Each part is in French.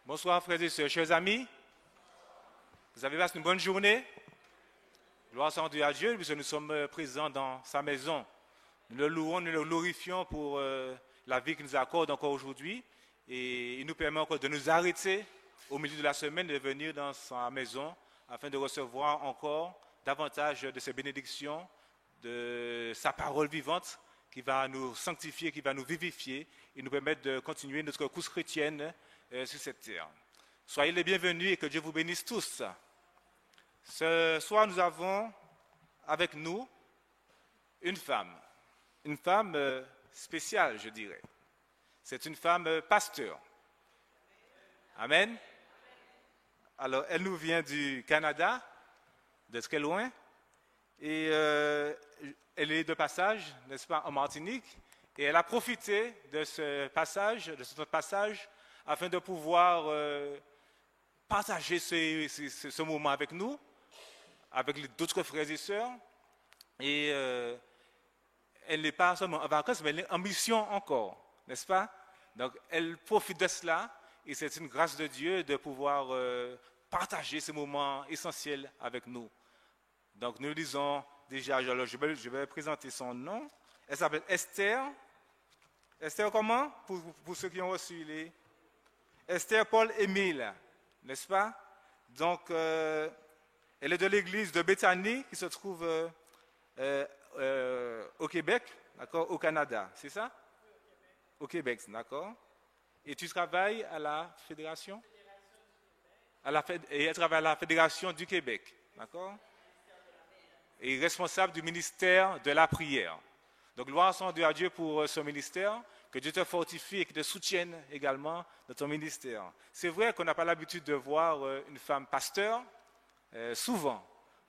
Bonsoir frères et sœurs, chers amis. Vous avez passé une bonne journée. Gloire soit rendue à Dieu, puisque nous sommes présents dans sa maison. Nous le louons, nous le glorifions pour la vie qu'il nous accorde encore aujourd'hui. Et il nous permet encore de nous arrêter au milieu de la semaine, de venir dans sa maison afin de recevoir encore davantage de ses bénédictions, de sa parole vivante qui va nous sanctifier, qui va nous vivifier et nous permettre de continuer notre course chrétienne sur cette terre. Soyez les bienvenus et que Dieu vous bénisse tous. Ce soir, nous avons avec nous une femme spéciale, je dirais. C'est une femme pasteur. Amen. Alors, elle nous vient du Canada, de très loin, et elle est de passage, n'est-ce pas, en Martinique, et elle a profité de ce passage, afin de pouvoir partager ce moment avec nous, avec d'autres frères et sœurs. Et elle n'est pas seulement en vacances, mais elle est en mission encore, n'est-ce pas? Donc, elle profite de cela, et c'est une grâce de Dieu de pouvoir partager ce moment essentiel avec nous. Donc, nous disons déjà, alors je vais présenter son nom. Elle s'appelle Esther. Esther comment? Pour ceux qui ont reçu les... Esther Paul Émile, n'est-ce pas? Donc, elle est de l'église de Bethany qui se trouve au Québec, d'accord, au Canada, c'est ça? Au Québec, d'accord. Et tu travailles à la Fédération? Et elle travaille à la Fédération du Québec, d'accord? Et responsable du ministère de la prière. Donc, gloire soit à Dieu pour ce ministère, que Dieu te fortifie et qu'il te soutienne également dans ton ministère. C'est vrai qu'on n'a pas l'habitude de voir une femme pasteur souvent.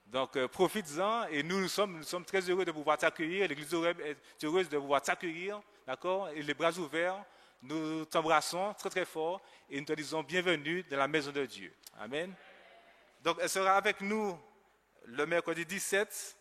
Donc, profites-en et nous sommes très heureux de pouvoir t'accueillir. L'Église est heureuse de pouvoir t'accueillir, d'accord? Et les bras ouverts, nous t'embrassons très très fort et nous te disons bienvenue dans la maison de Dieu. Amen. Donc, elle sera avec nous le mercredi 17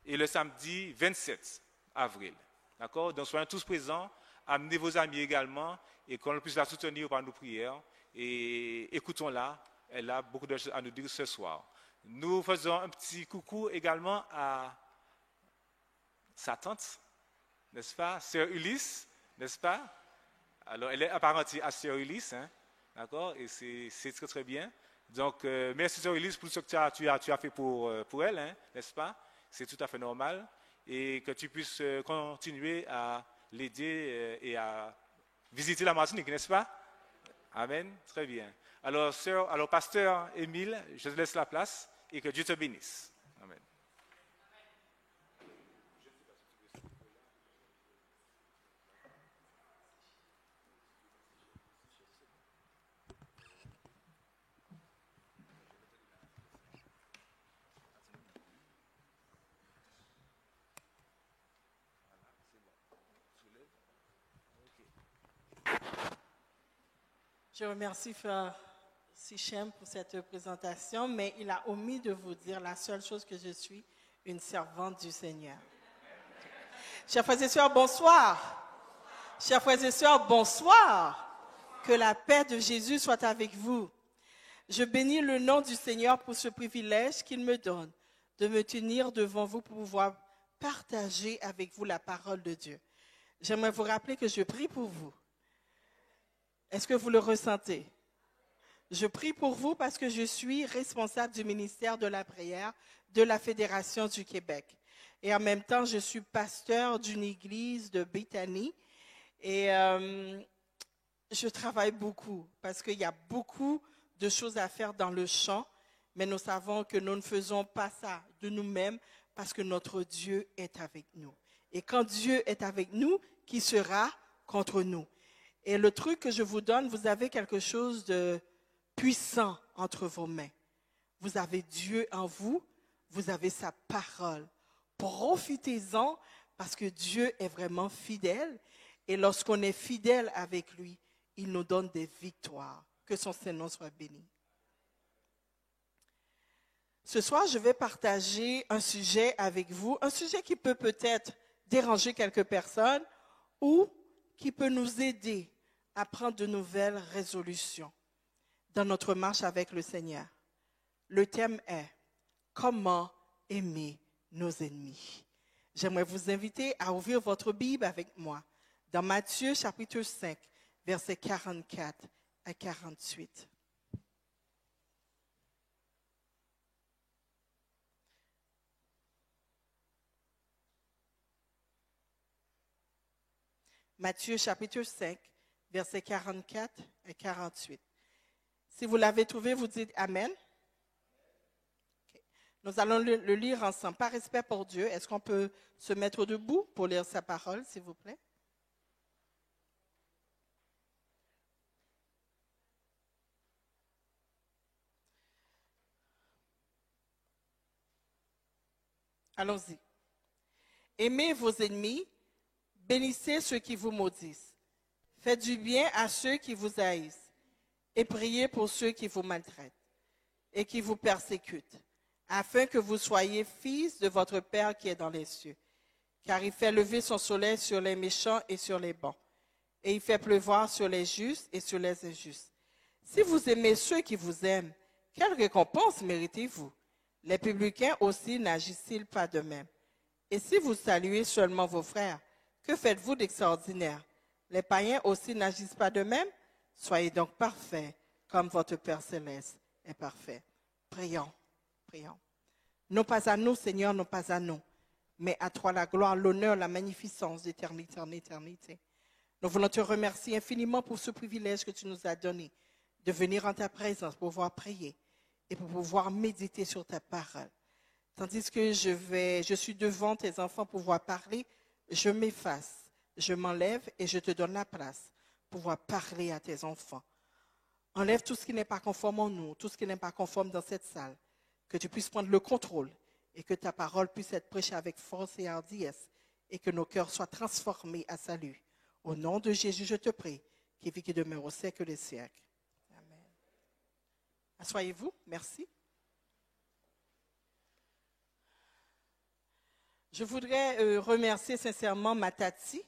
et le samedi 27 avril. D'accord? Donc, soyez tous présents. Amenez vos amis également et qu'on puisse la soutenir par nos prières. Et écoutons-la. Elle a beaucoup de choses à nous dire ce soir. Nous faisons un petit coucou également à sa tante, n'est-ce pas? Sœur Ulysse, n'est-ce pas? Alors, elle est apparentée à Sœur Ulysse, hein? D'accord? Et c'est très très bien. Donc, merci Sœur Ulysse pour ce que tu as fait pour elle, hein? N'est-ce pas? C'est tout à fait normal. Et que tu puisses continuer à l'aider et à visiter la Martinique, n'est-ce pas? Amen. Très bien. Alors, pasteur Émile, je te laisse la place et que Dieu te bénisse. Amen. Je remercie Frère Sichem pour cette présentation, mais il a omis de vous dire la seule chose que je suis, une servante du Seigneur. Chers frères et sœurs, bonsoir. Chers frères et sœurs, bonsoir. Que la paix de Jésus soit avec vous. Je bénis le nom du Seigneur pour ce privilège qu'il me donne de me tenir devant vous pour pouvoir partager avec vous la parole de Dieu. J'aimerais vous rappeler que je prie pour vous. Est-ce que vous le ressentez? Je prie pour vous parce que je suis responsable du ministère de la prière de la Fédération du Québec. Et en même temps, je suis pasteur d'une église de Bethany. Et je travaille beaucoup parce qu'il y a beaucoup de choses à faire dans le champ. Mais nous savons que nous ne faisons pas ça de nous-mêmes parce que notre Dieu est avec nous. Et quand Dieu est avec nous, qui sera contre nous? Et le truc que je vous donne, vous avez quelque chose de puissant entre vos mains. Vous avez Dieu en vous, vous avez sa parole. Profitez-en parce que Dieu est vraiment fidèle. Et lorsqu'on est fidèle avec lui, il nous donne des victoires. Que son Saint-Nom soit béni. Ce soir, je vais partager un sujet avec vous, un sujet qui peut peut-être déranger quelques personnes ou qui peut nous aider à prendre de nouvelles résolutions. dans notre marche avec le Seigneur. Le thème est « Comment aimer nos ennemis ?» J'aimerais vous inviter à ouvrir votre Bible avec moi dans Matthieu chapitre 5, versets 44 à 48. Matthieu chapitre 5, versets 44 à 48. Si vous l'avez trouvé, vous dites Amen. Okay. Nous allons le lire ensemble. Par respect pour Dieu, est-ce qu'on peut se mettre debout pour lire sa parole, s'il vous plaît? Allons-y. Aimez vos ennemis, bénissez ceux qui vous maudissent. Faites du bien à ceux qui vous haïssent et priez pour ceux qui vous maltraitent et qui vous persécutent, afin que vous soyez fils de votre Père qui est dans les cieux. Car il fait lever son soleil sur les méchants et sur les bons, et il fait pleuvoir sur les justes et sur les injustes. Si vous aimez ceux qui vous aiment, quelle récompense méritez-vous? Les publicains aussi n'agissent-ils pas de même? Et si vous saluez seulement vos frères, que faites-vous d'extraordinaire? Les païens aussi n'agissent pas de même? Soyez donc parfaits, comme votre Père céleste est parfait. Prions, prions. Non pas à nous, Seigneur, non pas à nous, mais à toi la gloire, l'honneur, la magnificence d'éternité en éternité. Nous voulons te remercier infiniment pour ce privilège que tu nous as donné de venir en ta présence pour pouvoir prier et pour pouvoir méditer sur ta parole. Tandis que je suis devant tes enfants pour pouvoir parler, je m'efface, je m'enlève et je te donne la place pour pouvoir parler à tes enfants. Enlève tout ce qui n'est pas conforme en nous, tout ce qui n'est pas conforme dans cette salle, que tu puisses prendre le contrôle et que ta parole puisse être prêchée avec force et hardiesse et que nos cœurs soient transformés à salut. Au nom de Jésus, je te prie, qui vit qui demeure au siècle des siècles. Amen. Asseyez-vous, merci. Je voudrais remercier sincèrement ma tati,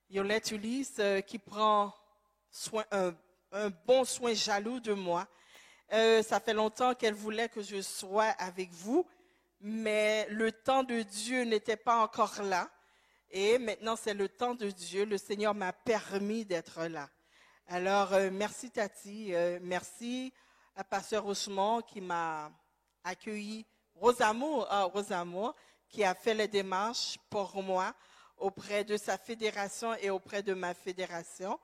Yolette Ulysse, qui prend un bon soin jaloux de moi. Ça fait longtemps qu'elle voulait que je sois avec vous, mais le temps de Dieu n'était pas encore là. Et maintenant, c'est le temps de Dieu. Le Seigneur m'a permis d'être là. Alors, merci Tati. Merci à Pasteur Rochemont qui m'a accueilli. Rosamour, qui a fait les démarches pour moi auprès de sa fédération et auprès de ma fédération.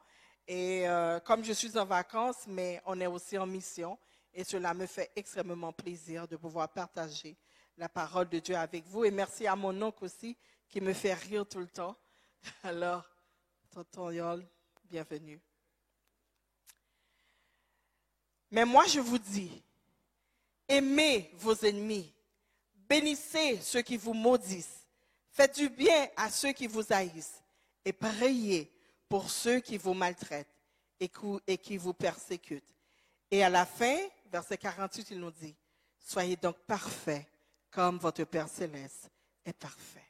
Et comme je suis en vacances, mais on est aussi en mission, et cela me fait extrêmement plaisir de pouvoir partager la parole de Dieu avec vous. Et merci à mon oncle aussi, qui me fait rire tout le temps. Alors, tonton Yol, bienvenue. Mais moi, je vous dis, aimez vos ennemis, bénissez ceux qui vous maudissent, faites du bien à ceux qui vous haïssent et priez pour ceux qui vous maltraitent et qui vous persécutent. Et à la fin, verset 48, il nous dit, soyez donc parfaits comme votre Père céleste est parfait.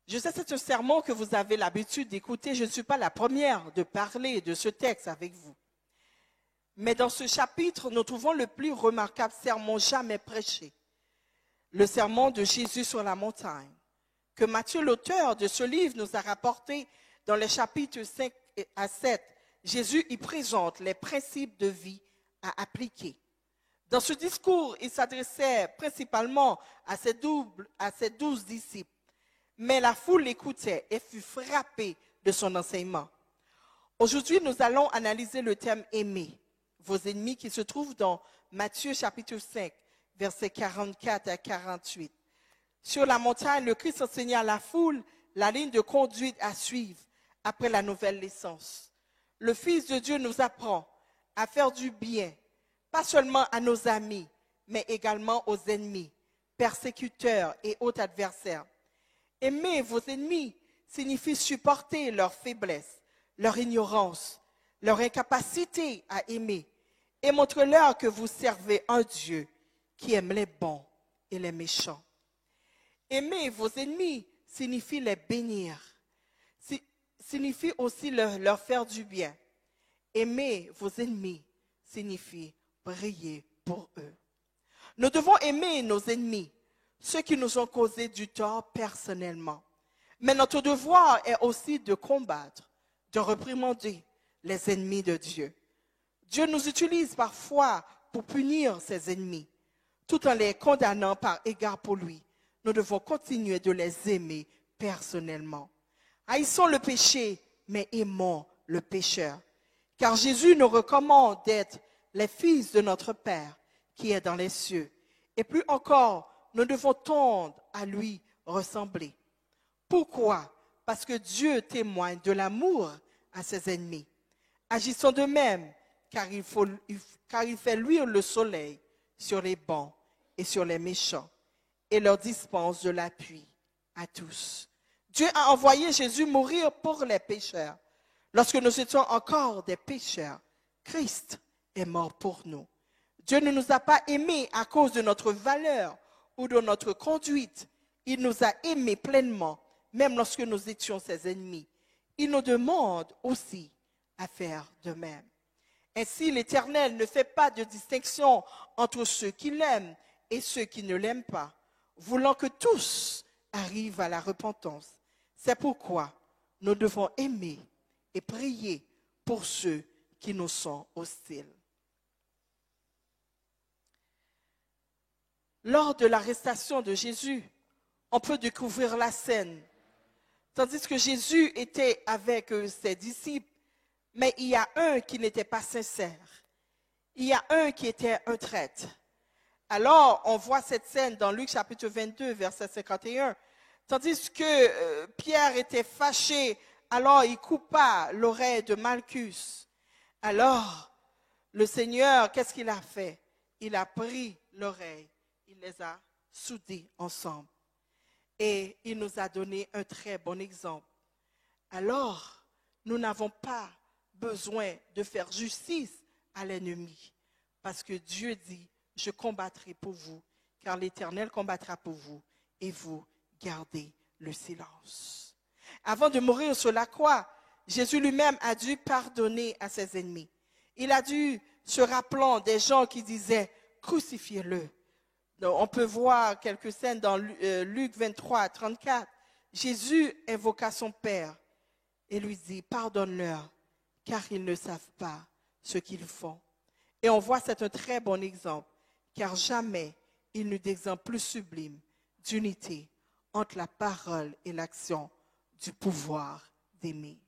Je sais que c'est un sermon que vous avez l'habitude d'écouter. Je ne suis pas la première de parler de ce texte avec vous. Mais dans ce chapitre, nous trouvons le plus remarquable sermon jamais prêché. Le sermon de Jésus sur la montagne, que Matthieu, l'auteur de ce livre, nous a rapporté dans les chapitres 5 à 7. Jésus y présente les principes de vie à appliquer. Dans ce discours, il s'adressait principalement à ses 12 disciples. Mais la foule l'écoutait et fut frappée de son enseignement. Aujourd'hui, nous allons analyser le thème « Aimer vos ennemis » qui se trouve dans Matthieu chapitre 5, versets 44 à 48. Sur la montagne, le Christ enseigna à la foule la ligne de conduite à suivre après la nouvelle naissance. Le Fils de Dieu nous apprend à faire du bien, pas seulement à nos amis, mais également aux ennemis, persécuteurs et autres adversaires. Aimer vos ennemis signifie supporter leur faiblesse, leur ignorance, leur incapacité à aimer et montrez-leur que vous servez un Dieu qui aime les bons et les méchants. Aimer vos ennemis signifie les bénir, signifie aussi leur faire du bien. Aimer vos ennemis signifie prier pour eux. Nous devons aimer nos ennemis, ceux qui nous ont causé du tort personnellement. Mais notre devoir est aussi de combattre, de réprimander les ennemis de Dieu. Dieu nous utilise parfois pour punir ses ennemis, tout en les condamnant par égard pour lui. Nous devons continuer de les aimer personnellement. Haïssons le péché, mais aimons le pécheur. Car Jésus nous recommande d'être les fils de notre Père qui est dans les cieux. Et plus encore, nous devons tendre à lui ressembler. Pourquoi? Parce que Dieu témoigne de l'amour à ses ennemis. Agissons de même, car il fait luire le soleil sur les bons et sur les méchants, et leur dispense de l'appui à tous. Dieu a envoyé Jésus mourir pour les pécheurs. Lorsque nous étions encore des pécheurs, Christ est mort pour nous. Dieu ne nous a pas aimés à cause de notre valeur ou de notre conduite. Il nous a aimés pleinement, même lorsque nous étions ses ennemis. Il nous demande aussi à faire de même. Ainsi, l'Éternel ne fait pas de distinction entre ceux qui l'aiment et ceux qui ne l'aiment pas, voulant que tous arrivent à la repentance. C'est pourquoi nous devons aimer et prier pour ceux qui nous sont hostiles. Lors de l'arrestation de Jésus, on peut découvrir la scène. Tandis que Jésus était avec ses disciples, mais il y a un qui n'était pas sincère. Il y a un qui était un traître. Alors, on voit cette scène dans Luc chapitre 22, verset 51. Tandis que Pierre était fâché, alors il coupa l'oreille de Malchus. Alors, le Seigneur, qu'est-ce qu'il a fait? Il a pris l'oreille, il les a soudés ensemble. Et il nous a donné un très bon exemple. Alors, nous n'avons pas besoin de faire justice à l'ennemi. Parce que Dieu dit, je combattrai pour vous, car l'Éternel combattra pour vous, et vous gardez le silence. Avant de mourir sur la croix, Jésus lui-même a dû pardonner à ses ennemis. Il a dû se rappelant des gens qui disaient, crucifiez-le. Donc, on peut voir quelques scènes dans Luc 23, 34. Jésus invoqua son Père et lui dit, pardonne-leur, car ils ne savent pas ce qu'ils font. Et on voit, c'est un très bon exemple, car jamais il n'eut d'exemple plus sublime d'unité entre la parole et l'action du pouvoir d'aimer.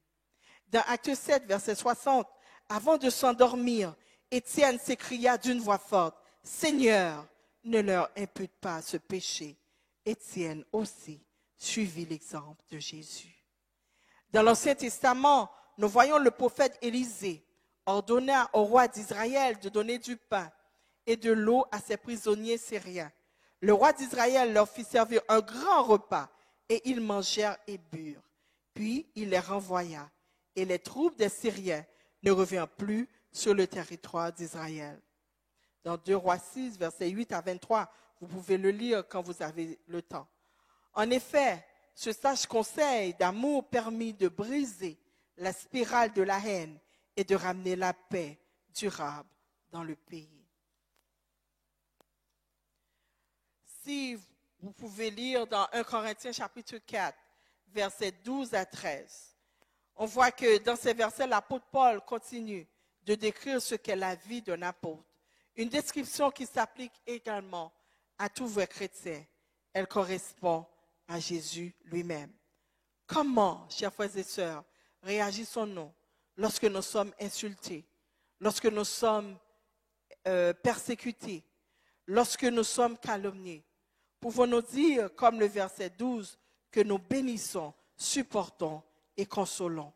Dans Acte 7, verset 60, avant de s'endormir, Étienne s'écria d'une voix forte, « Seigneur, ne leur impute pas ce péché. » Étienne aussi suivit l'exemple de Jésus. Dans l'Ancien Testament, nous voyons le prophète Élisée ordonna au roi d'Israël de donner du pain et de l'eau à ses prisonniers syriens. Le roi d'Israël leur fit servir un grand repas et ils mangèrent et burent. Puis il les renvoya et les troupes des Syriens ne revinrent plus sur le territoire d'Israël. Dans 2 Rois 6, versets 8 à 23, vous pouvez le lire quand vous avez le temps. En effet, ce sage conseil d'amour permit de briser la spirale de la haine et de ramener la paix durable dans le pays. Si vous pouvez lire dans 1 Corinthiens chapitre 4, versets 12 à 13, on voit que dans ces versets, l'apôtre Paul continue de décrire ce qu'est la vie d'un apôtre. Une description qui s'applique également à tous vrais chrétiens. Elle correspond à Jésus lui-même. Comment, chers frères et sœurs, réagissons-nous lorsque nous sommes insultés, lorsque nous sommes persécutés, lorsque nous sommes calomniés? Pouvons-nous dire, comme le verset 12, que nous bénissons, supportons et consolons?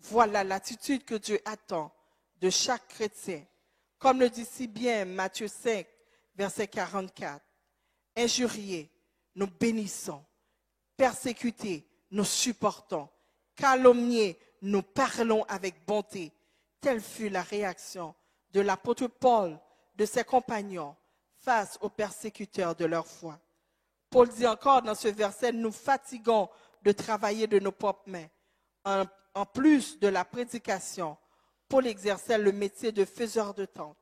Voilà l'attitude que Dieu attend de chaque chrétien. Comme le dit si bien Matthieu 5, verset 44. Injuriés, nous bénissons. Persécutés, nous supportons. Calomniés, nous parlons avec bonté. Telle fut la réaction de l'apôtre Paul, de ses compagnons, face aux persécuteurs de leur foi. Paul dit encore dans ce verset, nous fatiguons de travailler de nos propres mains, en plus de la prédication. Paul exerçait le métier de faiseur de tentes.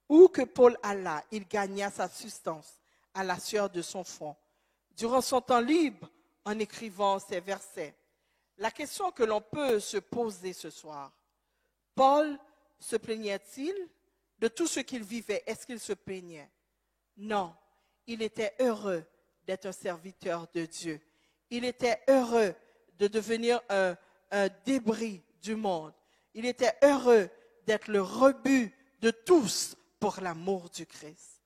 Où que Paul alla, il gagna sa substance à la sueur de son front. Durant son temps libre, en écrivant ces versets. La question que l'on peut se poser ce soir, Paul se plaignait-il de tout ce qu'il vivait? Est-ce qu'il se plaignait? Non, il était heureux d'être un serviteur de Dieu. Il était heureux de devenir un débris du monde. Il était heureux d'être le rebut de tous pour l'amour du Christ.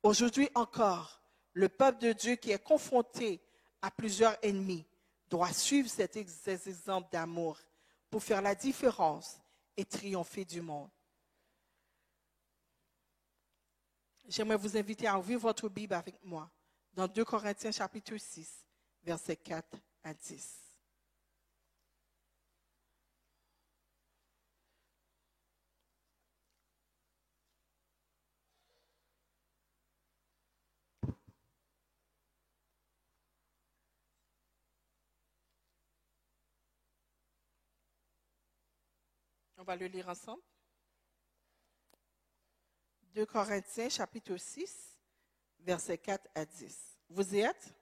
Aujourd'hui encore, le peuple de Dieu qui est confronté à plusieurs ennemis doit suivre ces exemples d'amour pour faire la différence et triompher du monde. J'aimerais vous inviter à ouvrir votre Bible avec moi dans 2 Corinthiens chapitre 6, versets 4 à 10. On va le lire ensemble. 2 Corinthiens chapitre 6, versets 4 à 10. Vous y êtes?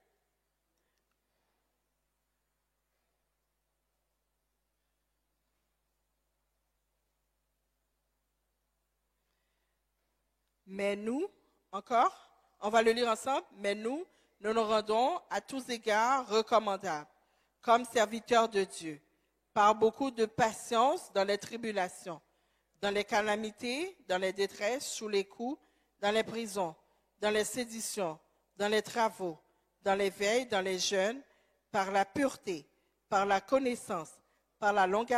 Mais nous, encore, on va le lire ensemble. Mais nous nous rendons à tous égards recommandables, comme serviteurs de Dieu, par beaucoup de patience dans les tribulations, dans les calamités, dans les détresses, sous les coups, dans les prisons, dans les séditions, dans les travaux, dans les veilles, dans les jeûnes, par la pureté, par la connaissance, par la longue